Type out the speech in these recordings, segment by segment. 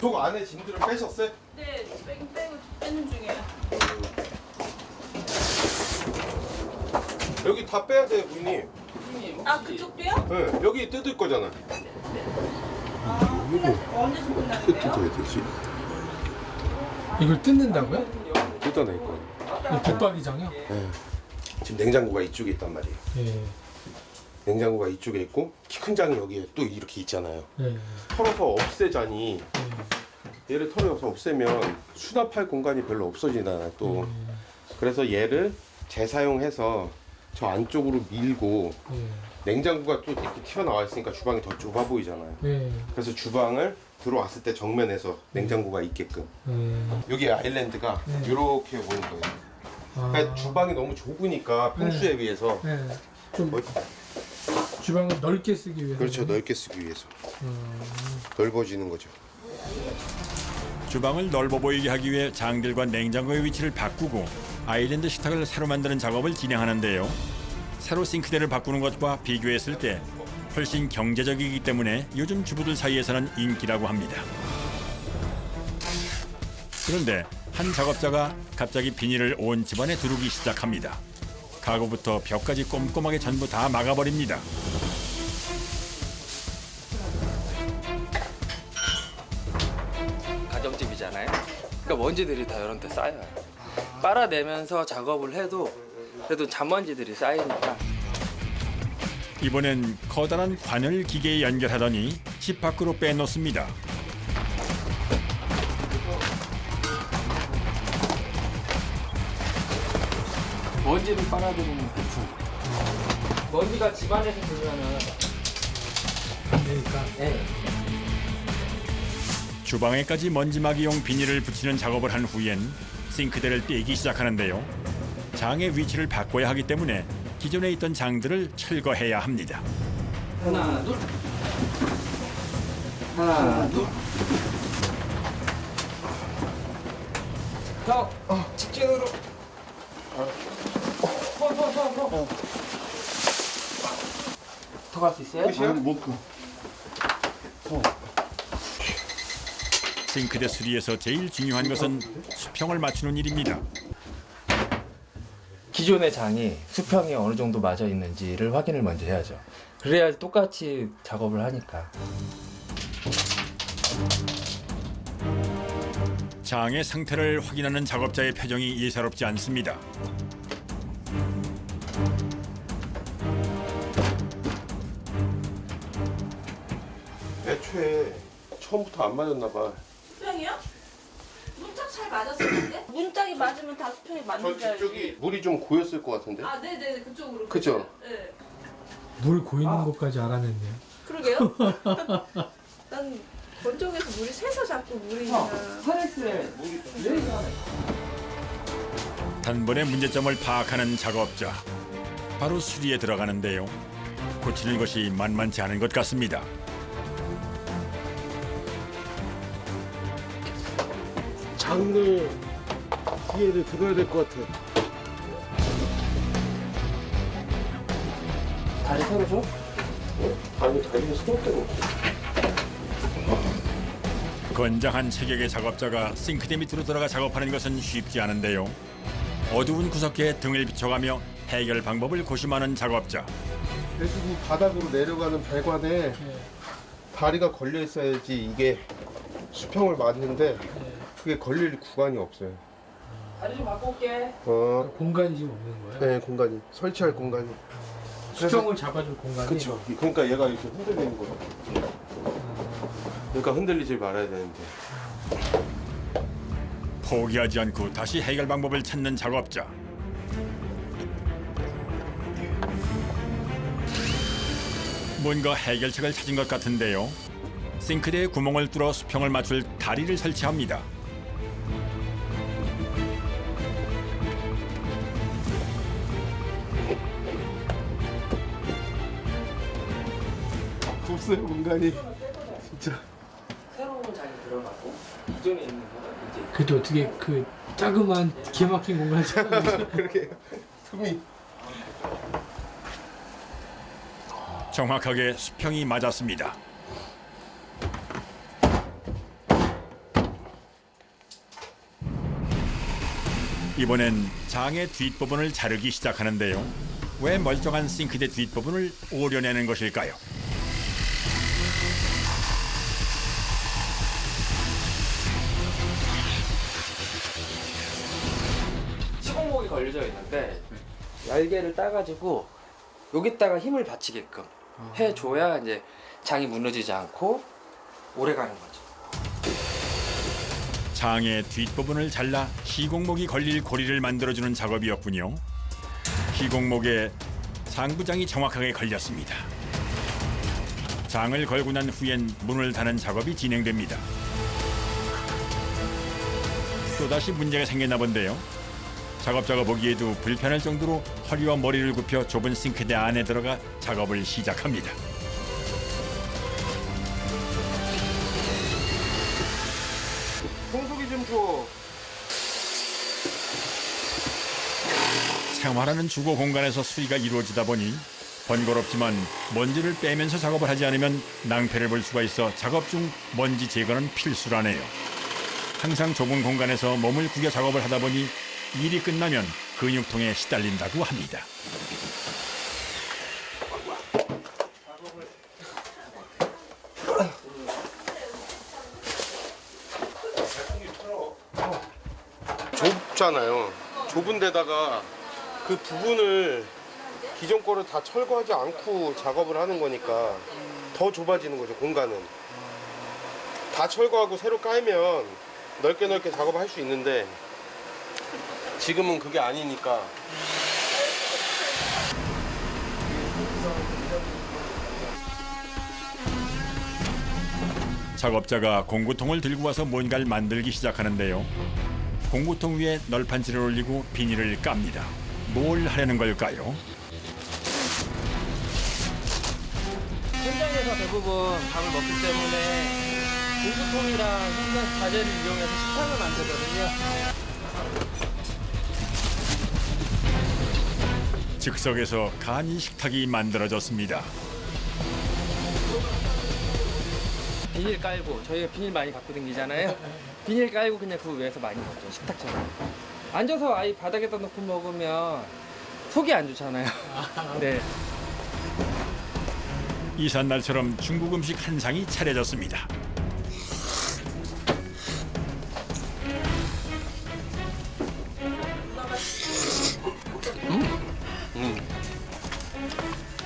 속 안에 짐들을 빼셨어요? 네, 빼고 빼는 중이에요. 여기 다 빼야 돼요, 부인님. 아, 그쪽도요? 네, 여기 뜯을 거잖아. 아, 언제쯤 끝나는데요? 뜯어야 되지. 이걸 뜯는다고요? 뜯어낼 거예요. 이 붙박이장이요? 네. 지금 냉장고가 이쪽에 있단 말이에요. 예. 냉장고가 이쪽에 있고 키 큰 장이 여기에 또 이렇게 있잖아요. 예. 털어서 없애자니 얘를 털어서 없애면 수납할 공간이 별로 없어지잖아요. 또 그래서 얘를 재사용해서 저 안쪽으로 밀고 냉장고가 또 이렇게 튀어나와 있으니까 주방이 더 좁아 보이잖아요. 예. 그래서 주방을 들어왔을 때 정면에서 냉장고가 있게끔 여기 아일랜드가 이렇게 오는 거예요. 그러니까 주방이 너무 좁으니까 평수에 비해서 좀 주방을 넓게 쓰기 위해서. 그렇죠, 넓게 쓰기 위해서 넓어지는 거죠. 주방을 넓어 보이게 하기 위해 장들과 냉장고의 위치를 바꾸고 아일랜드 식탁을 새로 만드는 작업을 진행하는데요. 새로 싱크대를 바꾸는 것과 비교했을 때 훨씬 경제적이기 때문에 요즘 주부들 사이에서는 인기라고 합니다. 그런데 한 작업자가 갑자기 비닐을 온 집안에 두르기 시작합니다. 가구부터 벽까지 꼼꼼하게 전부 다 막아버립니다. 가정집이잖아요. 그러니까 먼지들이 다 이런 데 쌓여요. 빨아내면서 작업을 해도 그래도 잔먼지들이 쌓이니까. 이번엔 커다란 관을 기계에 연결하더니 집 밖으로 빼놓습니다. 먼지를 빨아들이는 배출. 먼지가 집안에서 들면은 그러니까. 네. 주방에까지 먼지막이용 비닐을 붙이는 작업을 한 후엔 싱크대를 떼기 시작하는데요. 장의 위치를 바꿔야 하기 때문에 기존에 있던 장들을 철거해야 합니다. 하나, 둘. 하나, 둘. 자, 직진으로. 더 갈 수 있어요? 끝이야? 못 가. 싱크대 수리에서 제일 중요한 것은 수평을 맞추는 일입니다. 기존의 장이 수평이 어느 정도 맞아 있는지를 확인을 먼저 해야죠. 그래야 똑같이 작업을 하니까. 장의 상태를 확인하는 작업자의 표정이 예사롭지 않습니다. 애초에 처음부터 안 맞았나 봐. 수평이요? 문짝 잘 맞았었는데? 문짝이 맞으면 다 수평이 맞는 저 줄 알지. 뒤쪽이 물이 좀 고였을 것 같은데. 아, 네네, 그쪽으로. 그죠? 네. 물 고이는 것까지 알아냈네요. 그러게요. 난 건조기에서 물이 새서 자꾸 물이 나. 스트레스에 물이 단번에 문제점을 파악하는 작업자. 바로 수리에 들어가는데요. 고치는 것이 만만치 않은 것 같습니다. 장을 기회를 들어야 될 것 같아. 다리 새로 줘? 아니 다리가 스톱 때문에. 건장한 체격의 작업자가 싱크대 밑으로 들어가 작업하는 것은 쉽지 않은데요. 어두운 구석에 등을 비춰가며 해결 방법을 고심하는 작업자. 대충 바닥으로 내려가는 배관에 다리가 걸려 있어야지 이게 수평을 맞는데 그게 걸릴 구간이 없어요. 다리 좀 바꿔 올게. 공간이 지금 없는 거예요? 네, 공간이 설치할 공간이. 수평을 잡아줄 공간이. 그렇죠. 그러니까 얘가 이렇게 흔들리는 거죠. 그러니까 흔들리지 말아야 되는데. 포기하지 않고 다시 해결 방법을 찾는 작업자. 뭔가 해결책을 찾은 것 같은데요. 싱크대에 구멍을 뚫어 수평을 맞출 다리를 설치합니다. 없어요 공간이. 진짜. 새로운 장이 들어가고 기존에 있는 거는 이제 그래도 어떻게 그 자그마한 기가 막힌 공간을 찾아내죠? 그렇게 틈이. 정확하게 수평이 맞았습니다. 이번엔 장의 뒷부분을 자르기 시작하는데요. 왜 멀쩡한 싱크대 뒷부분을 오려내는 것일까요? 시공목이 걸려져 있는데 날개를 따가지고 여기다가 힘을 받치게끔 해줘야 이제 장이 무너지지 않고 오래 가는 거죠. 장의 뒷부분을 잘라 시공목이 걸릴 고리를 만들어주는 작업이었군요. 시공목에 상부장이 정확하게 걸렸습니다. 장을 걸고 난 후엔 문을 다는 작업이 진행됩니다. 또다시 문제가 생겼나 본데요. 작업자가 보기에도 불편할 정도로 허리와 머리를 굽혀 좁은 싱크대 안에 들어가 작업을 시작합니다. 청소기 좀 줘. 생활하는 주거 공간에서 수리가 이루어지다 보니 번거롭지만 먼지를 빼면서 작업을 하지 않으면 낭패를 볼 수가 있어 작업 중 먼지 제거는 필수라네요. 항상 좁은 공간에서 몸을 구겨 작업을 하다 보니 일이 끝나면 근육통에 시달린다고 합니다. 좁잖아요. 좁은 데다가 그 부분을 기존 거를 다 철거하지 않고 작업을 하는 거니까 더 좁아지는 거죠, 공간은. 다 철거하고 새로 깔면 넓게 작업을 할 수 있는데 지금은 그게 아니니까. 작업자가 공구통을 들고 와서 뭔가를 만들기 시작하는데요. 공구통 위에 널판지를 올리고 비닐을 깝니다. 뭘 하려는 걸까요? 현장에서 대부분 밥을 먹기 때문에 공구통이랑 현장 자재를 이용해서 식탁을 만들거든요. 즉석에서 간이 식탁이 만들어졌습니다. 비닐 깔고 저희가 비닐 많이 갖고 다니잖아요. 비닐 깔고 그냥 그 위에서 많이 먹죠. 식탁처럼. 앉아서 아이 바닥에다 놓고 먹으면 속이 안 좋잖아요. 네. 이삿날처럼 중국 음식 한 상이 차려졌습니다.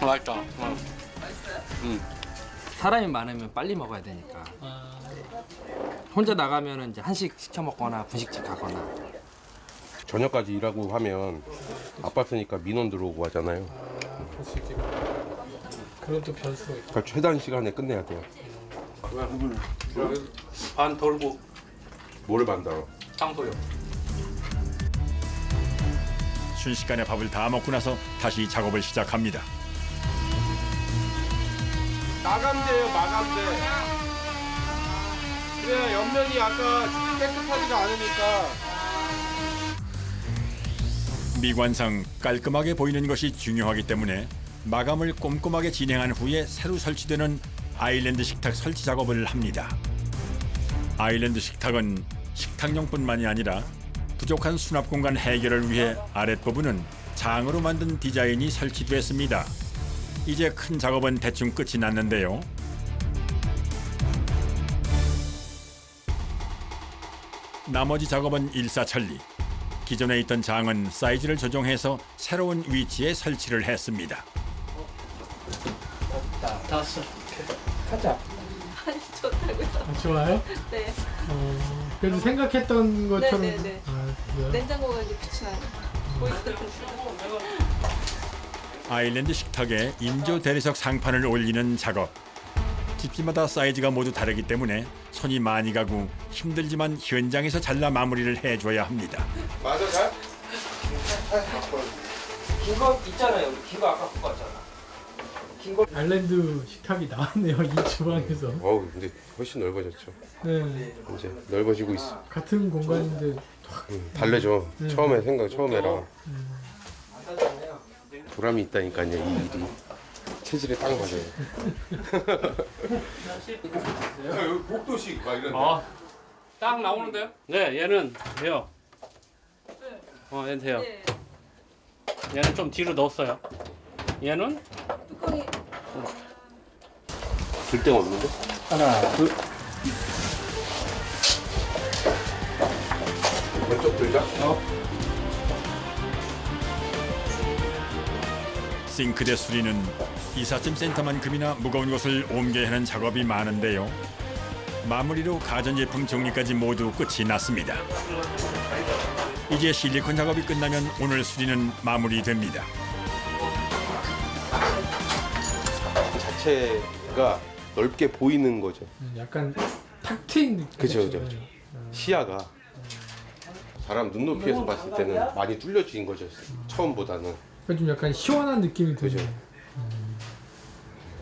맛있다. 사람이 많으면 빨리 먹어야 되니까. 혼자 나가면 이제 한식 시켜 먹거나 분식집 가거나. 저녁까지 일하고 하면 아빠 쓰니까 민원 들어오고 하잖아요. 그런 또 변수가 있고. 그러니까 최단 시간에 끝내야 돼요. 반 돌고 뭐를 만들어? 장소요. 순식간에 밥을 다 먹고 나서 다시 작업을 시작합니다. 마감대예요, 마감대. 그래, 옆면이 아까 깨끗하지가 않으니까. 미관상 깔끔하게 보이는 것이 중요하기 때문에 마감을 꼼꼼하게 진행한 후에 새로 설치되는 아일랜드 식탁 설치 작업을 합니다. 아일랜드 식탁은 식탁용뿐만이 아니라 부족한 수납 공간 해결을 위해 아랫부분은 장으로 만든 디자인이 설치됐습니다. 이제 큰 작업은 대충 끝이 났는데요. 나머지 작업은 일사천리. 기존에 있던 장은 사이즈를 조정해서 새로운 위치에 설치를 했습니다. 다 왔어. 가자. 아니, 좋다고요. 아, 좋아요? 네. 그래도 생각했던 것처럼. 네네네. 아, 그래요? 냉장고가 이제 빛이 나요. 보이시죠? 아일랜드 식탁에 인조 대리석 상판을 올리는 작업. 집집마다 사이즈가 모두 다르기 때문에 손이 많이 가고 힘들지만 현장에서 잘라 마무리를 해줘야 합니다. 맞아, 잘? 긴 거 있잖아요. 우리 긴 거 아까 갖고 왔잖아. 긴 거. 아일랜드 식탁이 나왔네요, 이 주방에서. 어우, 근데 훨씬 넓어졌죠. 네. 이제 넓어지고 있어. 같은 공간인데. 달래죠. 처음에라. 안 닫았네요. 보람이 있다니까요, 이 일이. 체질에 딱 맞아요. 여기 복도식 막 이런. 딱 나오는데요? 네, 얘는 돼요. 연세요. 네. 얘는 좀 뒤로 넣었어요. 얘는 뚜껑이 줄 데가 없는데? 하나, 둘. 왼쪽 들자. 싱크대 수리는 이삿짐 센터만큼이나 무거운 것을 옮겨야 하는 작업이 많은데요. 마무리로 가전제품 정리까지 모두 끝이 났습니다. 이제 실리콘 작업이 끝나면 오늘 수리는 마무리됩니다. 자체가 넓게 보이는 거죠. 약간 탁 트인 느낌. 그죠, 그죠, 그죠. 시야가 사람 눈높이에서 봤을 때는 많이 뚫려진 거죠. 처음보다는 좀 약간 시원한 느낌이 그죠. 들죠.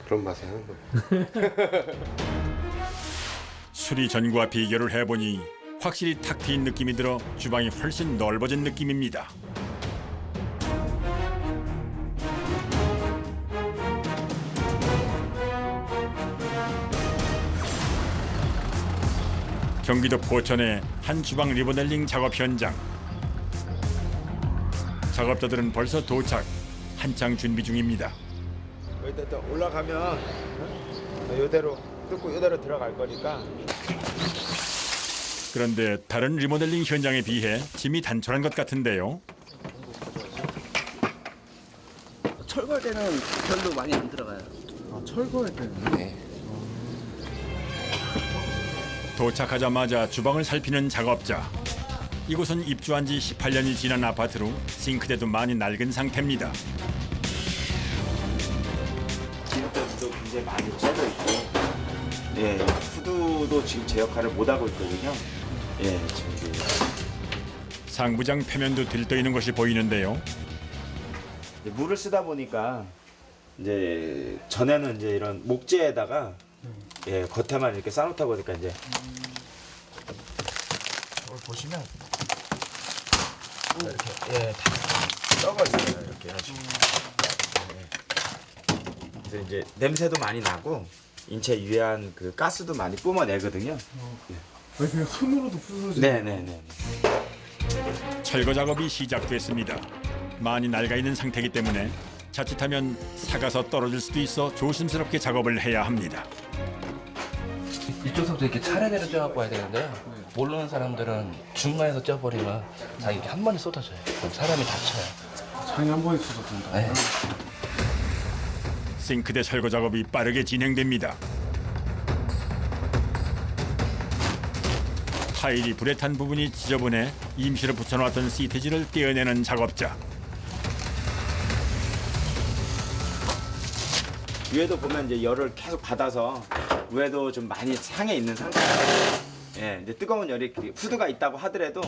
그런 맛에 하는 거예요. 수리 전과 비교를 해보니 확실히 탁 트인 느낌이 들어 주방이 훨씬 넓어진 느낌입니다. 경기도 포천의 한 주방 리모델링 작업 현장. 작업자들은 벌써 도착, 한창 준비 중입니다. 여기다 올라가면 이대로 뜯고 이대로 들어갈 거니까. 그런데 다른 리모델링 현장에 비해 짐이 단촐한 것 같은데요. 철거할 때는 별로 많이 안 들어가요. 철거할 때는. 네. 도착하자마자 주방을 살피는 작업자. 이곳은 입주한 지 18년이 지난 아파트로 싱크대도 많이 낡은 상태입니다. 지금까지도 굉장히 많이 쪄져 있고, 예, 후드도 지금 제 역할을 못 하고 있거든요. 예, 지금 상부장 표면도 들떠 있는 것이 보이는데요. 물을 쓰다 보니까 이제 전에는 이제 이런 목재에다가 예, 겉에만 이렇게 쌓아놓다 보니까 이제 이걸 보시면 이렇게 예, 다 썩어 있어요. 이렇게 해가지고. 그래서 이제 냄새도 많이 나고 인체 유해한 그 가스도 많이 뿜어내거든요. 아니 그냥 손으로도 부서지죠. 네네네. 철거 작업이 시작됐습니다. 많이 낡아 있는 상태이기 때문에 자칫하면 사가서 떨어질 수도 있어 조심스럽게 작업을 해야 합니다. 이쪽서부터 이렇게 차례대로 쪄갖고 와야 되는데요. 모르는 사람들은 중간에서 쪄버리면 다 이게 한 번에 쏟아져요. 그럼 사람이 다쳐요. 장이 한 번에 쏟아진다. 네. 싱크대 철거 작업이 빠르게 진행됩니다. 타일이 불에 탄 부분이 지저분해 임시로 붙여놓았던 시트지를 떼어내는 작업자. 위에도 보면 이제 열을 계속 받아서 위에도 좀 많이 상해 있는 상태예요. 예, 이제 뜨거운 열이 후드가 있다고 하더라도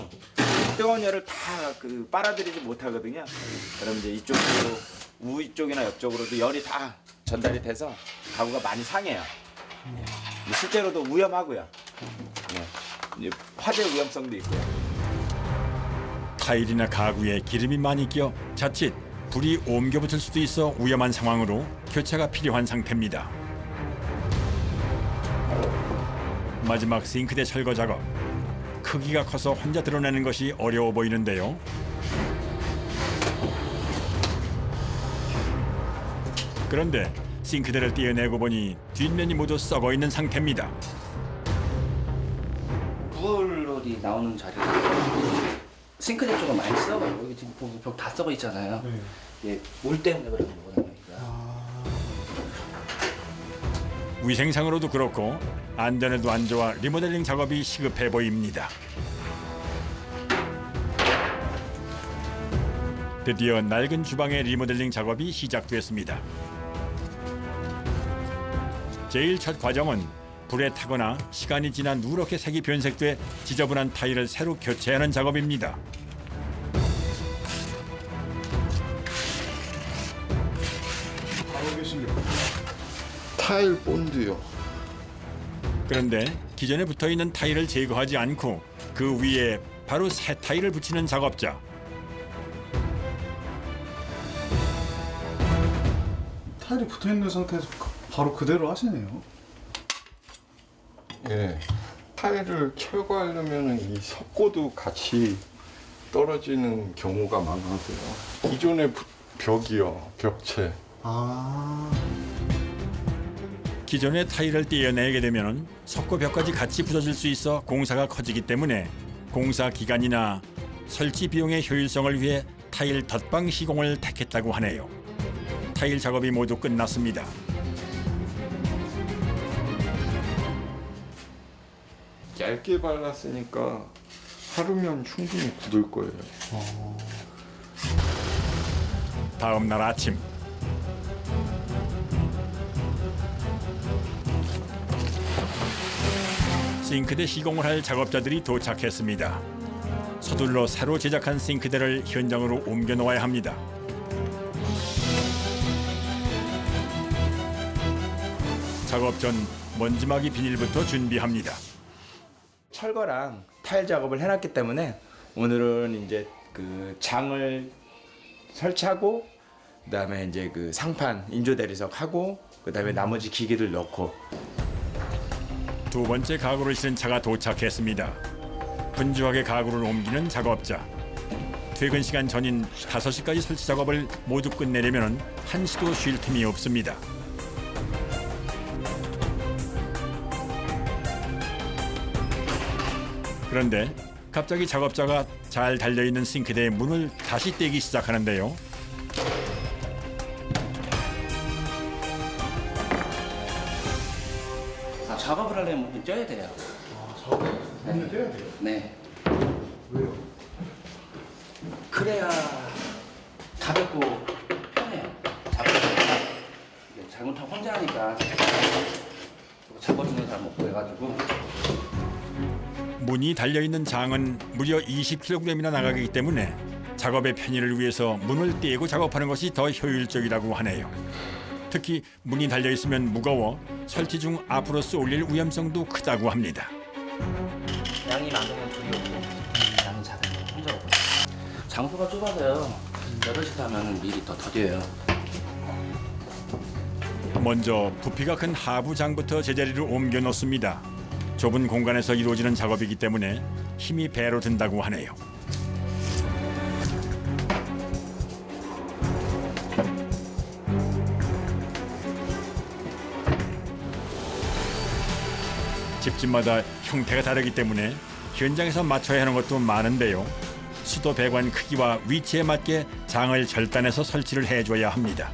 뜨거운 열을 다 그 빨아들이지 못하거든요. 그럼 이제 이쪽으로 우 쪽이나 옆쪽으로도 열이 다 전달이 돼서 가구가 많이 상해요. 실제로도 위험하고요. 예, 이제 화재 위험성도 있고요. 타일이나 가구에 기름이 많이 끼어 자칫 불이 옮겨 붙을 수도 있어 위험한 상황으로 교체가 필요한 상태입니다. 마지막 싱크대 철거 작업. 크기가 커서 혼자 드러내는 것이 어려워 보이는데요. 그런데 싱크대를 떼어내고 보니 뒷면이 모두 썩어 있는 상태입니다. 구얼롤이 나오는 자리가 싱크대 쪽은 많이 썩어요. 여기 지금 보면 벽 다 썩어 있잖아요. 예, 물 때문에 그런 거거든요. 위생상으로도 그렇고 안전에도 안 좋아 리모델링 작업이 시급해 보입니다. 드디어 낡은 주방의 리모델링 작업이 시작됐습니다. 제일 첫 과정은 불에 타거나 시간이 지나 누렇게 색이 변색돼 지저분한 타일을 새로 교체하는 작업입니다. 타일 본드요. 그런데 기존에 붙어있는 타일을 제거하지 않고 그 위에 바로 새 타일을 붙이는 작업자. 타일이 붙어 있는 상태에서 바로 그대로 하시네요. 예. 타일을 철거하려면 이 석고도 같이 떨어지는 경우가 많아서요. 기존의 벽이요, 벽체. 아. 기존의 타일을 떼어내게 되면 석고 벽까지 같이 부서질 수 있어 공사가 커지기 때문에 공사 기간이나 설치 비용의 효율성을 위해 타일 덧방 시공을 택했다고 하네요. 타일 작업이 모두 끝났습니다. 얇게 발랐으니까 하루면 충분히 굳을 거예요. 다음 날 아침 싱크대 시공을 할 작업자들이 도착했습니다. 서둘러 새로 제작한 싱크대를 현장으로 옮겨 놓아야 합니다. 작업 전 먼지막이 비닐부터 준비합니다. 철거랑 타일 작업을 해놨기 때문에 오늘은 이제 그 장을 설치하고 그다음에 이제 그 상판 인조 대리석 하고 그다음에 나머지 기계들 넣고. 두 번째 가구를 실은 차가 도착했습니다. 분주하게 가구를 옮기는 작업자. 퇴근 시간 전인 5시까지 설치 작업을 모두 끝내려면 한시도 쉴 틈이 없습니다. 그런데 갑자기 작업자가 잘 달려있는 싱크대의 문을 다시 떼기 시작하는데요. 작업을 하려면 문을 쪄야 돼요. 문을 떼야 돼요? 네. 왜요? 그래야 가볍고 편해요. 작업하기가. 잘못하면 혼자 하니까 잡아주는 사람 없고 해가지고. 문이 달려있는 장은 무려 20kg이나 나가기 때문에 작업의 편의를 위해서 문을 떼고 작업하는 것이 더 효율적이라고 하네요. 특히 문이 달려있으면 무거워 설치 중 앞으로 쏠릴 위험성도 크다고 합니다. 양이 많으면 둘이 오고 양이 작으면 혼자 오고. 장소가 좁아서요. 여럿이서 하면 일이 더 더뎌요. 먼저 부피가 큰 하부장부터 제자리로 옮겨 놓습니다. 좁은 공간에서 이루어지는 작업이기 때문에 힘이 배로 든다고 하네요. 집집마다 형태가 다르기 때문에 현장에서 맞춰야 하는 것도 많은데요. 수도 배관 크기와 위치에 맞게 장을 절단해서 설치를 해줘야 합니다.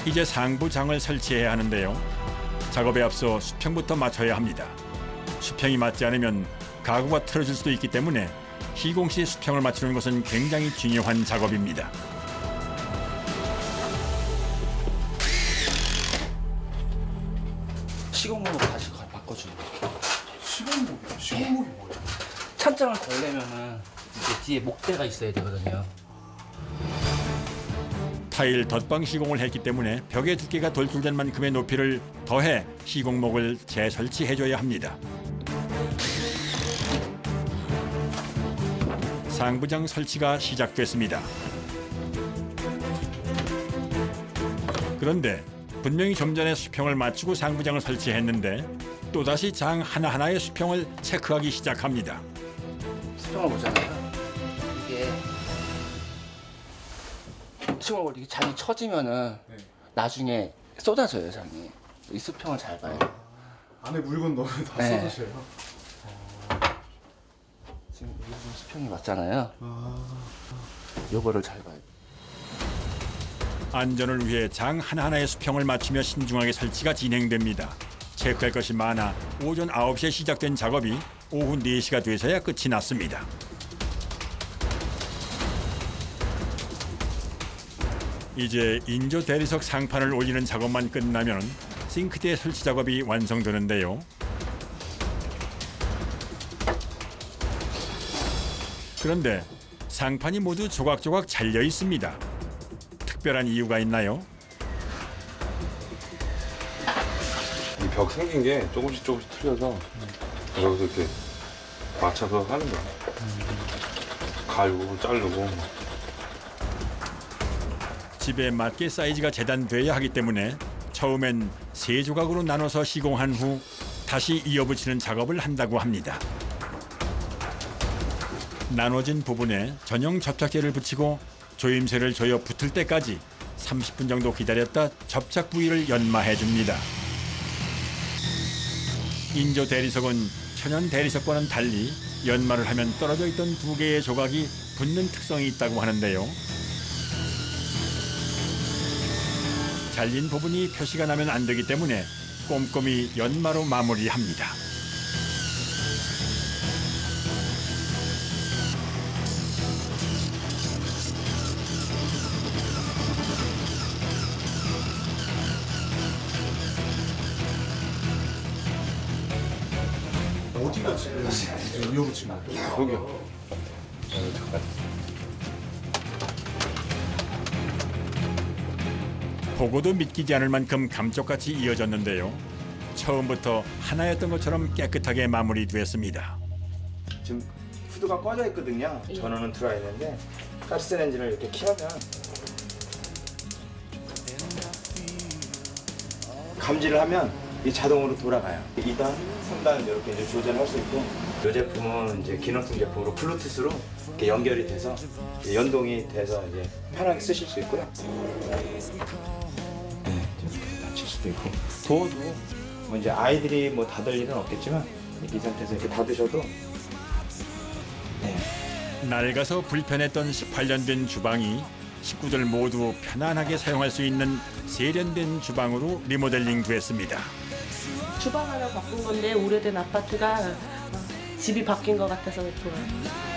이제 상부 장을 설치해야 하는데요. 작업에 앞서 수평부터 맞춰야 합니다. 수평이 맞지 않으면 가구가 틀어질 수도 있기 때문에 시공 시 수평을 맞추는 것은 굉장히 중요한 작업입니다. 시공목으로 다시 바꿔줘요. 시공목이요? 시공목이 뭐예요? 찬장을 걸려면은 이제 뒤에 목대가 있어야 되거든요. 타일 덧방 시공을 했기 때문에 벽의 두께가 돌출된 만큼의 높이를 더해 시공목을 재설치해줘야 합니다. 상부장 설치가 시작됐습니다. 그런데 분명히 좀 전에 수평을 맞추고 상부장을 설치했는데 또다시 장 하나하나의 수평을 체크하기 시작합니다. 수평을 보잖아요. 이게 수평을 이렇게 장이 처지면은 나중에 쏟아져요, 장이. 이 수평을 잘 봐요. 안에 물건 넣으면 다 네. 쏟으셔요? 지금 이게 수평이 맞잖아요. 요거를 잘 봐요. 안전을 위해 장 하나하나의 수평을 맞추며 신중하게 설치가 진행됩니다. 체크할 것이 많아 오전 9시에 시작된 작업이 오후 4시가 돼서야 끝이 났습니다. 이제 인조 대리석 상판을 올리는 작업만 끝나면 싱크대 설치 작업이 완성되는데요. 그런데 상판이 모두 조각조각 잘려 있습니다. 특별한 이유가 있나요? 이 벽 생긴 게 조금씩 틀려서 여기서 이렇게 맞춰서 하는 거야. 갈고 자르고. 집에 맞게 사이즈가 재단돼야 하기 때문에 처음엔 3조각으로 나눠서 시공한 후 다시 이어붙이는 작업을 한다고 합니다. 나눠진 부분에 전용 접착제를 붙이고 조임새를 조여 붙을 때까지 30분 정도 기다렸다 접착 부위를 연마해 줍니다. 인조 대리석은 천연 대리석과는 달리 연마를 하면 떨어져 있던 2개의 조각이 붙는 특성이 있다고 하는데요. 잘린 부분이 표시가 나면 안 되기 때문에 꼼꼼히 연마로 마무리합니다. 어디가 지금 이어붙인 거예요? 여기요. 보고도 믿기지 않을 만큼 감쪽같이 이어졌는데요. 처음부터 하나였던 것처럼 깨끗하게 마무리됐습니다. 지금 후드가 꺼져 있거든요. 전원은 들어와 있는데 가스레인지를 이렇게 켜면 감지를 하면 이 자동으로 돌아가요. 2단, 3단 이렇게 이제 조절할 수 있고 이 제품은 이제 기능성 제품으로 블루투스로 이렇게 연결이 돼서 연동이 돼서 이제 편하게 쓰실 수 있고요. 네, 이렇게 닫힐 수도 있고 도어도 뭐 이제 아이들이 뭐 닫을 일은 없겠지만 이 상태에서 이렇게 닫으셔도 네. 낡아서 불편했던 18년 된 주방이 식구들 모두 편안하게 사용할 수 있는 세련된 주방으로 리모델링 됐습니다. 주방 하나 바꾼 건데 오래된 아파트가 집이 바뀐 것 같아서 좋아요.